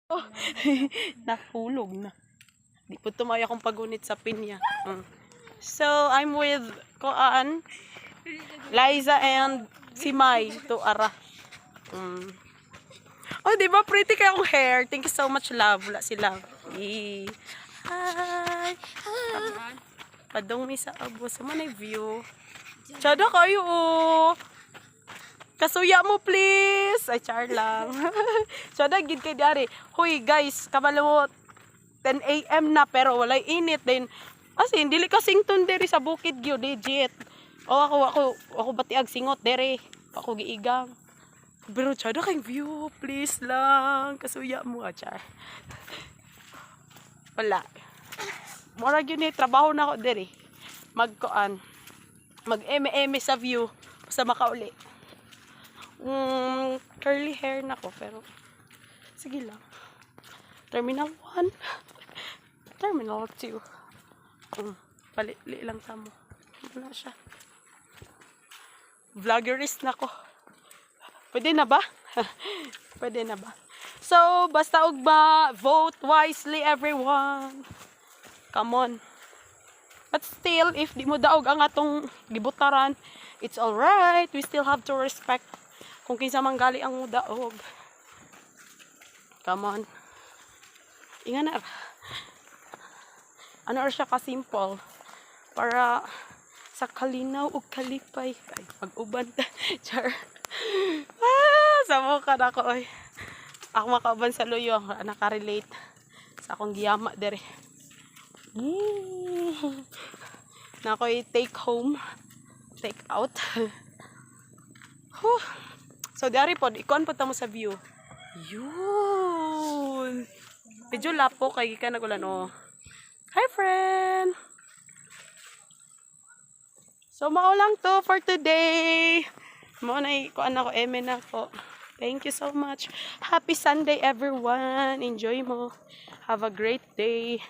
Oh, nahulog na. Di po tumaya akong pagunit sa pinya. So, I'm with Koan, Liza, and si Mai to Ara. Oh, di ba pretty kaya akong hair? Thank you so much, love. Wala si Love. Hi. Padong mi sa abo. Sa manay view. Tsada kayo, oh. Kasuya mo, please. Ay, char lang. Tsada, gid kay diari. Huy, guys, kabalo 10 a.m. na, pero walay init. Then, asin, dili ka sington diri sa bukid gyud legit. O, ako batiag singot dere. Ako giigang. Pero tsada kayong view, please lang. Kasuya mo, char. Wala. Mura yun trabaho na ako dere. Magkuan. Mag-eme-eme sa view. Sa makauli. Curly hair na ko, pero sige lang. Terminal 1. Terminal 2. Pali lang tamo. Wala siya. Vloggerist na ko. Pwede na ba? Pwede na ba? So, basta og ba, vote wisely everyone. Come on. But still, if di mo daog ang atong gibutaran, it's alright. We still have to respect kung kinsa man gali ang mudaog. Come on. Inga na. Ano siya ka-simple. Para sa kalinaw o kalipay. Ay, pag-uban. Char. Sa mukha na ko. Oy. Ako makauban sa luyo. Nakarelate sa akong giyama dere. Na ako'y take home. Take out. So, diari po, ikon po tamo sa view. Yun. Medyo lapo, kay ka nagulan, oh. Hi, friend! So, mao lang to for today. Mao na, ikuan ako, eme na po. Thank you so much. Happy Sunday, everyone. Enjoy mo. Have a great day.